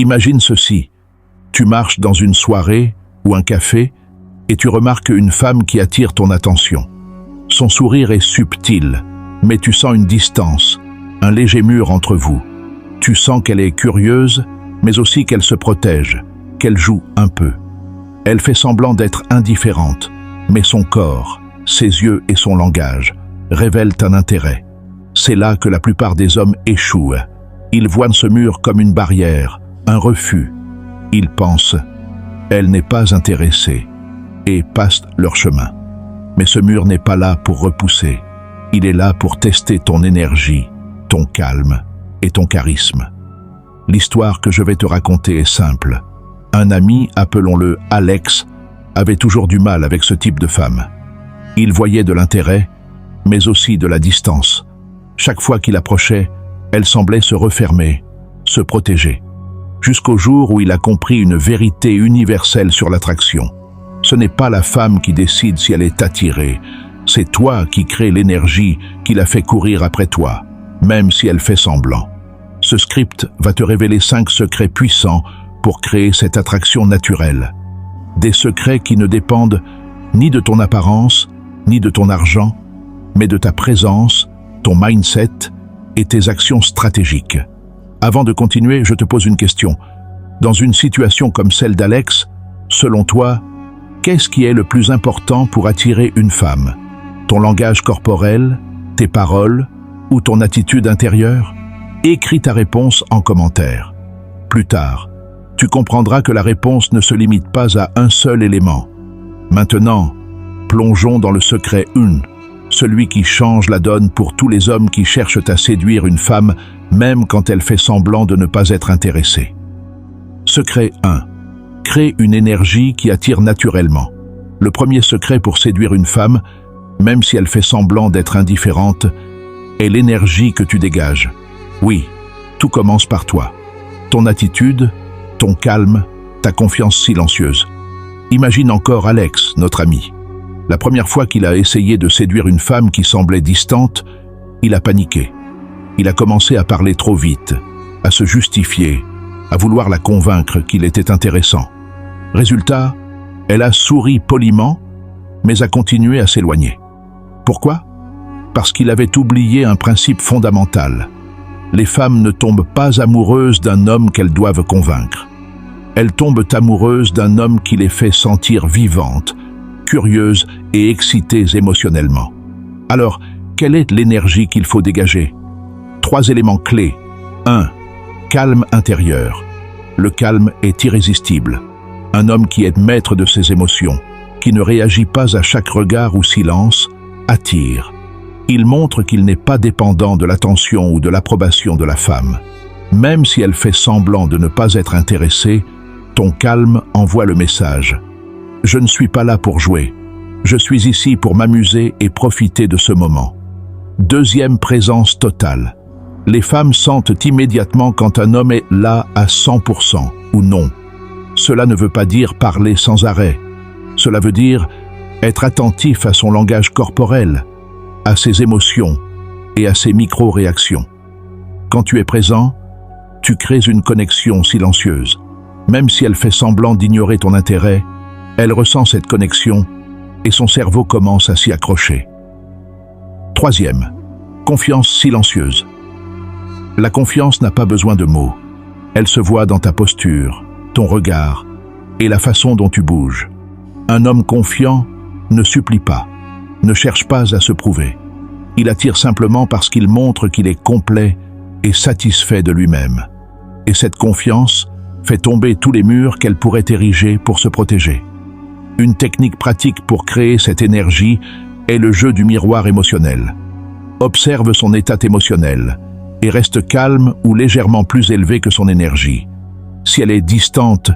Imagine ceci. Tu marches dans une soirée ou un café et tu remarques une femme qui attire ton attention. Son sourire est subtil, mais tu sens une distance, un léger mur entre vous. Tu sens qu'elle est curieuse, mais aussi qu'elle se protège, qu'elle joue un peu. Elle fait semblant d'être indifférente, mais son corps, ses yeux et son langage révèlent un intérêt. C'est là que la plupart des hommes échouent. Ils voient ce mur comme une barrière, un refus. Ils pensent « elle n'est pas intéressée » et passent leur chemin. Mais ce mur n'est pas là pour repousser. Il est là pour tester ton énergie, ton calme et ton charisme. L'histoire que je vais te raconter est simple. Un ami, appelons-le Alex, avait toujours du mal avec ce type de femme. Il voyait de l'intérêt, mais aussi de la distance. Chaque fois qu'il approchait, elle semblait se refermer, se protéger. Jusqu'au jour où il a compris une vérité universelle sur l'attraction. Ce n'est pas la femme qui décide si elle est attirée, c'est toi qui crée l'énergie qui la fait courir après toi, même si elle fait semblant. Ce script va te révéler 5 secrets puissants pour créer cette attraction naturelle. Des secrets qui ne dépendent ni de ton apparence, ni de ton argent, mais de ta présence, ton mindset et tes actions stratégiques. Avant de continuer, je te pose une question. Dans une situation comme celle d'Alex, selon toi, qu'est-ce qui est le plus important pour attirer une femme? Ton langage corporel, tes paroles ou ton attitude intérieure? Écris ta réponse en commentaire. Plus tard, tu comprendras que la réponse ne se limite pas à un seul élément. Maintenant, plongeons dans le secret 1, celui qui change la donne pour tous les hommes qui cherchent à séduire une femme, même quand elle fait semblant de ne pas être intéressée. Secret 1. Crée une énergie qui attire naturellement. Le premier secret pour séduire une femme, même si elle fait semblant d'être indifférente, est l'énergie que tu dégages. Oui, tout commence par toi. Ton attitude, ton calme, ta confiance silencieuse. Imagine encore Alex, notre ami. La première fois qu'il a essayé de séduire une femme qui semblait distante, il a paniqué. Il a commencé à parler trop vite, à se justifier, à vouloir la convaincre qu'il était intéressant. Résultat, elle a souri poliment, mais a continué à s'éloigner. Pourquoi? Parce qu'il avait oublié un principe fondamental. Les femmes ne tombent pas amoureuses d'un homme qu'elles doivent convaincre. Elles tombent amoureuses d'un homme qui les fait sentir vivantes, curieuses et excitées émotionnellement. Alors, quelle est l'énergie qu'il faut dégager? 3 éléments clés. 1. Calme intérieur. Le calme est irrésistible. Un homme qui est maître de ses émotions, qui ne réagit pas à chaque regard ou silence, attire. Il montre qu'il n'est pas dépendant de l'attention ou de l'approbation de la femme. Même si elle fait semblant de ne pas être intéressée, ton calme envoie le message. Je ne suis pas là pour jouer. Je suis ici pour m'amuser et profiter de ce moment. Deuxième présence totale. Les femmes sentent immédiatement quand un homme est là à 100% ou non. Cela ne veut pas dire parler sans arrêt. Cela veut dire être attentif à son langage corporel, à ses émotions et à ses micro-réactions. Quand tu es présent, tu crées une connexion silencieuse. Même si elle fait semblant d'ignorer ton intérêt, elle ressent cette connexion et son cerveau commence à s'y accrocher. Troisième, confiance silencieuse. La confiance n'a pas besoin de mots. Elle se voit dans ta posture, ton regard et la façon dont tu bouges. Un homme confiant ne supplie pas, ne cherche pas à se prouver. Il attire simplement parce qu'il montre qu'il est complet et satisfait de lui-même. Et cette confiance fait tomber tous les murs qu'elle pourrait ériger pour se protéger. Une technique pratique pour créer cette énergie est le jeu du miroir émotionnel. Observe son état émotionnel et reste calme ou légèrement plus élevé que son énergie. Si elle est distante,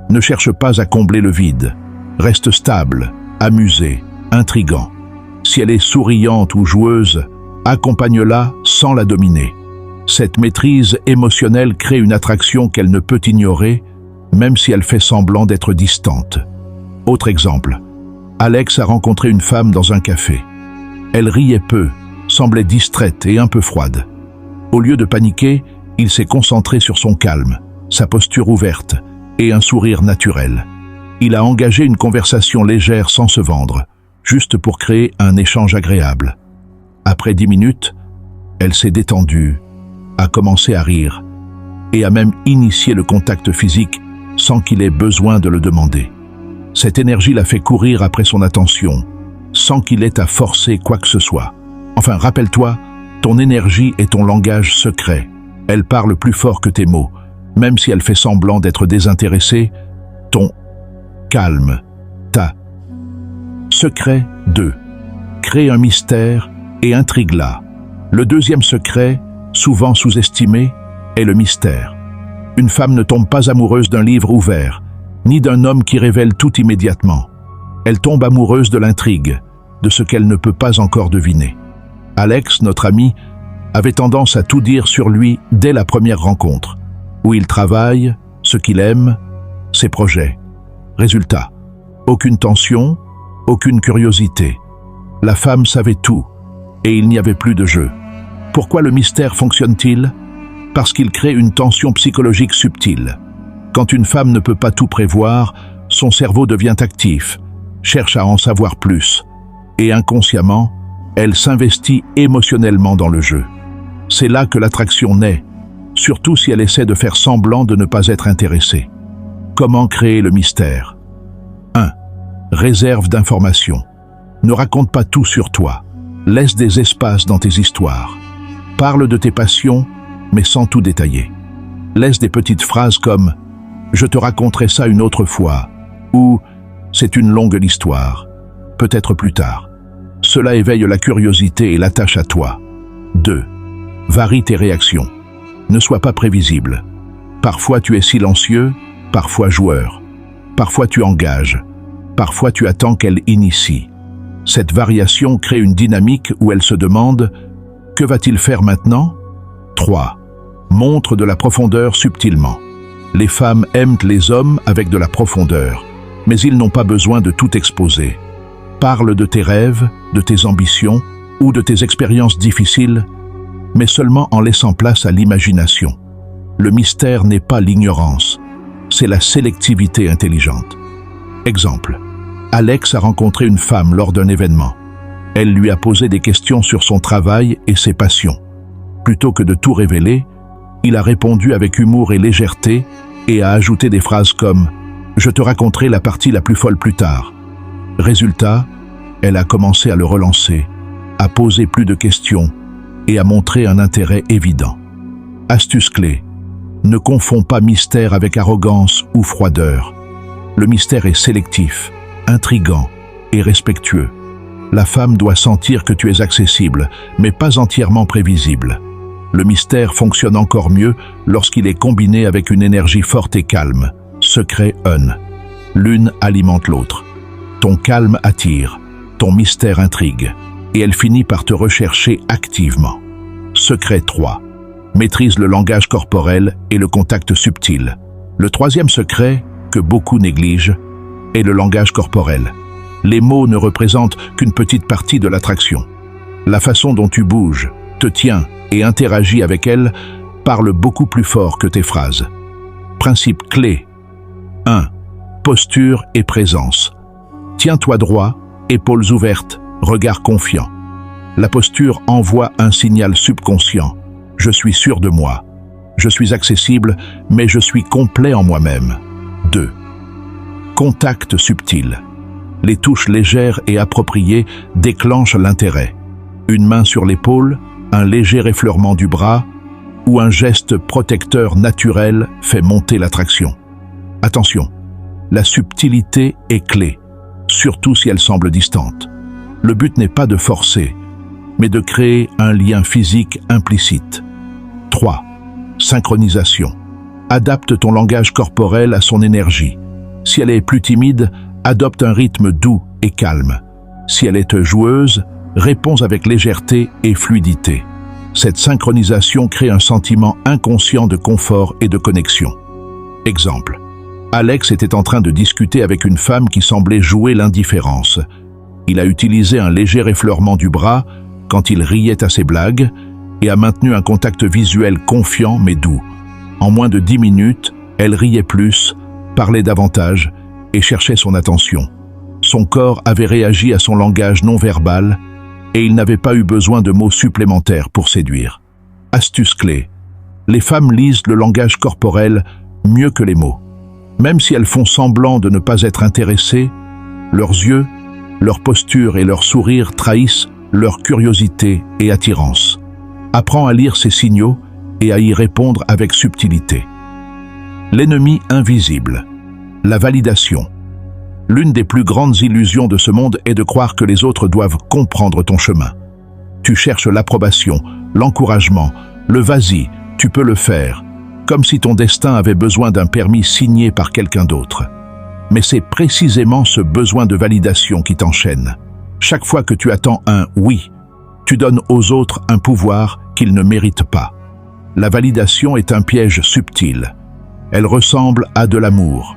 ne cherche pas à combler le vide. Reste stable, amusé, intrigant. Si elle est souriante ou joueuse, accompagne-la sans la dominer. Cette maîtrise émotionnelle crée une attraction qu'elle ne peut ignorer, même si elle fait semblant d'être distante. Autre exemple, Alex a rencontré une femme dans un café. Elle riait peu, semblait distraite et un peu froide. Au lieu de paniquer, il s'est concentré sur son calme, sa posture ouverte et un sourire naturel. Il a engagé une conversation légère sans se vendre, juste pour créer un échange agréable. Après 10 minutes, elle s'est détendue, a commencé à rire et a même initié le contact physique sans qu'il ait besoin de le demander. Cette énergie l'a fait courir après son attention, sans qu'il ait à forcer quoi que ce soit. Enfin, rappelle-toi, ton énergie est ton langage secret. Elle parle plus fort que tes mots, même si elle fait semblant d'être désintéressée. Ton calme, ta secret 2. Crée un mystère et intrigue-la. Le deuxième secret, souvent sous-estimé, est le mystère. Une femme ne tombe pas amoureuse d'un livre ouvert, ni d'un homme qui révèle tout immédiatement. Elle tombe amoureuse de l'intrigue, de ce qu'elle ne peut pas encore deviner. Alex, notre ami, avait tendance à tout dire sur lui dès la première rencontre, où il travaille, ce qu'il aime, ses projets. Résultat, aucune tension, aucune curiosité. La femme savait tout, et il n'y avait plus de jeu. Pourquoi le mystère fonctionne-t-il ? Parce qu'il crée une tension psychologique subtile. Quand une femme ne peut pas tout prévoir, son cerveau devient actif, cherche à en savoir plus, et inconsciemment, elle s'investit émotionnellement dans le jeu. C'est là que l'attraction naît, surtout si elle essaie de faire semblant de ne pas être intéressée. Comment créer le mystère ? 1. Réserve d'informations. Ne raconte pas tout sur toi. Laisse des espaces dans tes histoires. Parle de tes passions, mais sans tout détailler. Laisse des petites phrases comme « Je te raconterai ça une autre fois » ou « C'est une longue histoire, peut-être plus tard ». Cela éveille la curiosité et l'attache à toi. 2. Varie tes réactions. Ne sois pas prévisible. Parfois tu es silencieux, parfois joueur. Parfois tu engages. Parfois tu attends qu'elle initie. Cette variation crée une dynamique où elle se demande « Que va-t-il faire maintenant ?» 3. Montre de la profondeur subtilement. Les femmes aiment les hommes avec de la profondeur, mais ils n'ont pas besoin de tout exposer. Parle de tes rêves, de tes ambitions ou de tes expériences difficiles, mais seulement en laissant place à l'imagination. Le mystère n'est pas l'ignorance, c'est la sélectivité intelligente. Exemple, Alex a rencontré une femme lors d'un événement. Elle lui a posé des questions sur son travail et ses passions. Plutôt que de tout révéler, il a répondu avec humour et légèreté et a ajouté des phrases comme « Je te raconterai la partie la plus folle plus tard ». Résultat, elle a commencé à le relancer, à poser plus de questions et à montrer un intérêt évident. Astuce clé, ne confonds pas mystère avec arrogance ou froideur. Le mystère est sélectif, intrigant et respectueux. La femme doit sentir que tu es accessible, mais pas entièrement prévisible. Le mystère fonctionne encore mieux lorsqu'il est combiné avec une énergie forte et calme. Secret 1. L'une alimente l'autre. Ton calme attire, ton mystère intrigue, et elle finit par te rechercher activement. Secret 3. Maîtrise le langage corporel et le contact subtil. Le troisième secret, que beaucoup négligent, est le langage corporel. Les mots ne représentent qu'une petite partie de l'attraction. La façon dont tu bouges, te tiens et interagis avec elle parle beaucoup plus fort que tes phrases. Principe clé. 1. Posture et présence. Tiens-toi droit, épaules ouvertes, regard confiant. La posture envoie un signal subconscient. Je suis sûr de moi. Je suis accessible, mais je suis complet en moi-même. 2. Contact subtil. Les touches légères et appropriées déclenchent l'intérêt. Une main sur l'épaule, un léger effleurement du bras ou un geste protecteur naturel fait monter l'attraction. Attention, la subtilité est clé, surtout si elle semble distante. Le but n'est pas de forcer, mais de créer un lien physique implicite. 3. Synchronisation. Adapte ton langage corporel à son énergie. Si elle est plus timide, adopte un rythme doux et calme. Si elle est joueuse, réponds avec légèreté et fluidité. Cette synchronisation crée un sentiment inconscient de confort et de connexion. Exemple. Alex était en train de discuter avec une femme qui semblait jouer l'indifférence. Il a utilisé un léger effleurement du bras quand il riait à ses blagues et a maintenu un contact visuel confiant mais doux. En moins de 10 minutes, Elle riait plus, parlait davantage et cherchait son attention. Son corps avait réagi à son langage non verbal et il n'avait pas eu besoin de mots supplémentaires pour séduire. Astuce clé. Les femmes lisent le langage corporel mieux que les mots. Même si elles font semblant de ne pas être intéressées, leurs yeux, leur posture et leur sourire trahissent leur curiosité et attirance. Apprends à lire ces signaux et à y répondre avec subtilité. L'ennemi invisible. La validation. L'une des plus grandes illusions de ce monde est de croire que les autres doivent comprendre ton chemin. Tu cherches l'approbation, l'encouragement, le vas-y, tu peux le faire, comme si ton destin avait besoin d'un permis signé par quelqu'un d'autre. Mais c'est précisément ce besoin de validation qui t'enchaîne. Chaque fois que tu attends un « oui », tu donnes aux autres un pouvoir qu'ils ne méritent pas. La validation est un piège subtil. Elle ressemble à de l'amour,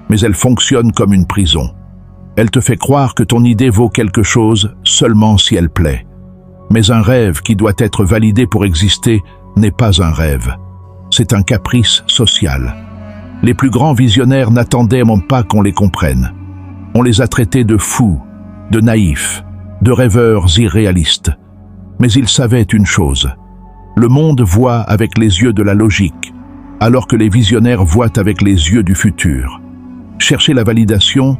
mais elle fonctionne comme une prison. Elle te fait croire que ton idée vaut quelque chose seulement si elle plaît. Mais un rêve qui doit être validé pour exister n'est pas un rêve. C'est un caprice social. Les plus grands visionnaires n'attendaient même pas qu'on les comprenne. On les a traités de fous, de naïfs, de rêveurs irréalistes. Mais ils savaient une chose. Le monde voit avec les yeux de la logique, alors que les visionnaires voient avec les yeux du futur. Chercher la validation,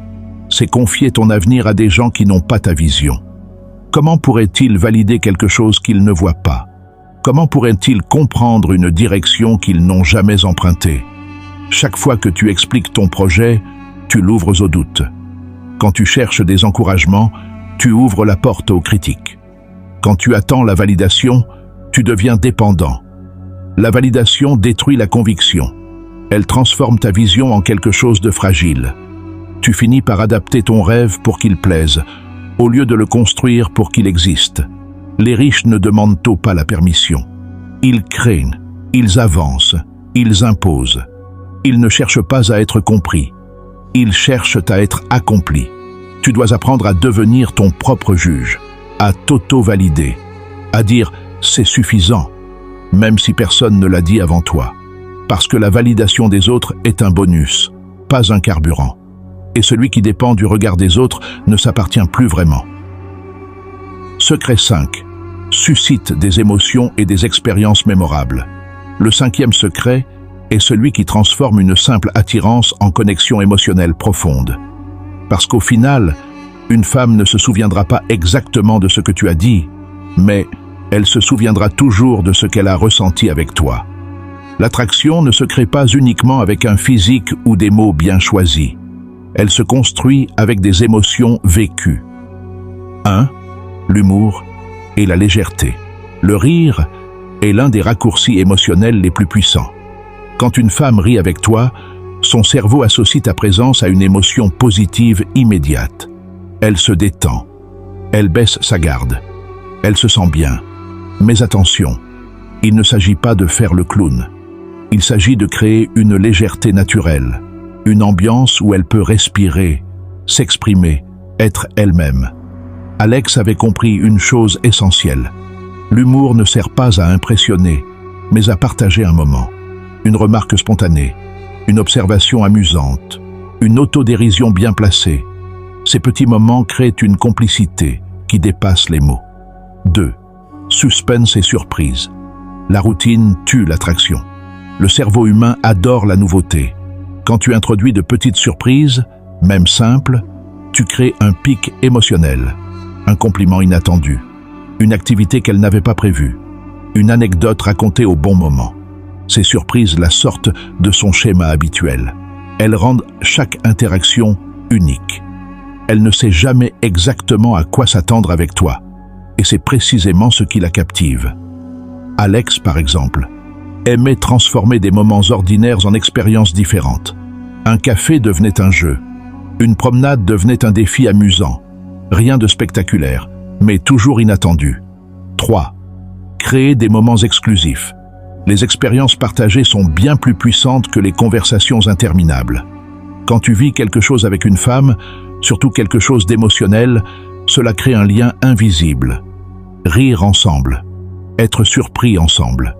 c'est confier ton avenir à des gens qui n'ont pas ta vision. Comment pourraient-ils valider quelque chose qu'ils ne voient pas? Comment pourraient-ils comprendre une direction qu'ils n'ont jamais empruntée? Chaque fois que tu expliques ton projet, tu l'ouvres au doute. Quand tu cherches des encouragements, tu ouvres la porte aux critiques. Quand tu attends la validation, tu deviens dépendant. La validation détruit la conviction. Elle transforme ta vision en quelque chose de fragile. Tu finis par adapter ton rêve pour qu'il plaise, au lieu de le construire pour qu'il existe. Les riches ne demandent pas la permission. Ils créent, ils avancent, ils imposent. Ils ne cherchent pas à être compris. Ils cherchent à être accomplis. Tu dois apprendre à devenir ton propre juge, à t'auto-valider, à dire « c'est suffisant », même si personne ne l'a dit avant toi. Parce que la validation des autres est un bonus, pas un carburant. Et celui qui dépend du regard des autres ne s'appartient plus vraiment. Secret 5. Suscite des émotions et des expériences mémorables. Le 5e secret est celui qui transforme une simple attirance en connexion émotionnelle profonde. Parce qu'au final, une femme ne se souviendra pas exactement de ce que tu as dit, mais elle se souviendra toujours de ce qu'elle a ressenti avec toi. L'attraction ne se crée pas uniquement avec un physique ou des mots bien choisis. Elle se construit avec des émotions vécues. 1. L'humour et la légèreté. Le rire est l'un des raccourcis émotionnels les plus puissants. Quand une femme rit avec toi, son cerveau associe ta présence à une émotion positive immédiate. Elle se détend. Elle baisse sa garde. Elle se sent bien. Mais attention, il ne s'agit pas de faire le clown. Il s'agit de créer une légèreté naturelle, une ambiance où elle peut respirer, s'exprimer, être elle-même. Alex avait compris une chose essentielle. L'humour ne sert pas à impressionner, mais à partager un moment. Une remarque spontanée, une observation amusante, une autodérision bien placée. Ces petits moments créent une complicité qui dépasse les mots. 2. Suspense et surprise. La routine tue l'attraction. Le cerveau humain adore la nouveauté. Quand tu introduis de petites surprises, même simples, tu crées un pic émotionnel, un compliment inattendu, une activité qu'elle n'avait pas prévue, une anecdote racontée au bon moment. Ces surprises la sortent de son schéma habituel. Elles rendent chaque interaction unique. Elle ne sait jamais exactement à quoi s'attendre avec toi, et c'est précisément ce qui la captive. Alex, par exemple, aimait transformer des moments ordinaires en expériences différentes. Un café devenait un jeu. Une promenade devenait un défi amusant. Rien de spectaculaire, mais toujours inattendu. 3. Créer des moments exclusifs. Les expériences partagées sont bien plus puissantes que les conversations interminables. Quand tu vis quelque chose avec une femme, surtout quelque chose d'émotionnel, cela crée un lien invisible. Rire ensemble, être surpris ensemble,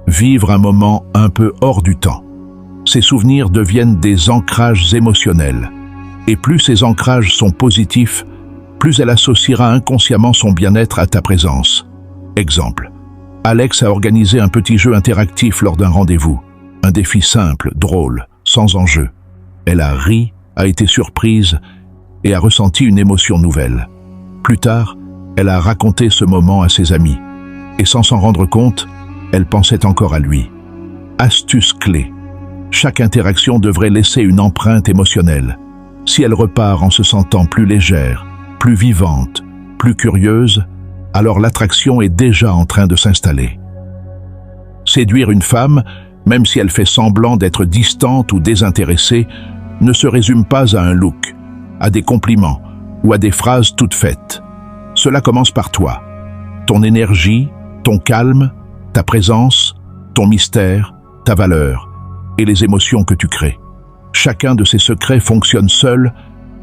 vivre un moment un peu hors du temps. Ces souvenirs deviennent des ancrages émotionnels. Et plus ces ancrages sont positifs, plus elle associera inconsciemment son bien-être à ta présence. Exemple. Alex a organisé un petit jeu interactif lors d'un rendez-vous. Un défi simple, drôle, sans enjeu. Elle a ri, a été surprise et a ressenti une émotion nouvelle. Plus tard, elle a raconté ce moment à ses amis. Et sans s'en rendre compte, elle pensait encore à lui. Astuce clé. Chaque interaction devrait laisser une empreinte émotionnelle. Si elle repart en se sentant plus légère, plus vivante, plus curieuse, alors l'attraction est déjà en train de s'installer. Séduire une femme, même si elle fait semblant d'être distante ou désintéressée, ne se résume pas à un look, à des compliments ou à des phrases toutes faites. Cela commence par toi. Ton énergie, ton calme, ta présence, ton mystère, ta valeur et les émotions que tu crées. Chacun de ces secrets fonctionne seul,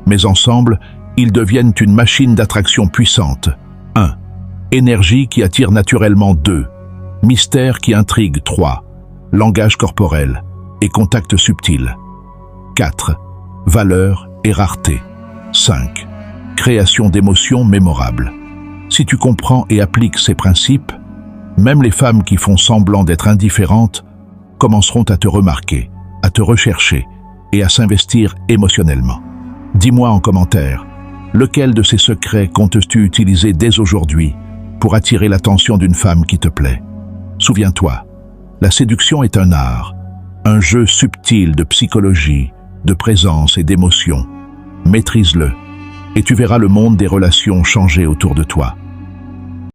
mais ensemble, ils deviennent une machine d'attraction puissante. 1. Énergie qui attire naturellement. 2. Mystère qui intrigue. 3. Langage corporel et contact subtil. 4. Valeur et rareté. 5. Création d'émotions mémorables. Si tu comprends et appliques ces principes, même les femmes qui font semblant d'être indifférentes commenceront à te remarquer, à te rechercher et à s'investir émotionnellement. Dis-moi en commentaire, lequel de ces secrets comptes-tu utiliser dès aujourd'hui pour attirer l'attention d'une femme qui te plaît? Souviens-toi, la séduction est un art, un jeu subtil de psychologie, de présence et d'émotion. Maîtrise-le, et tu verras le monde des relations changer autour de toi.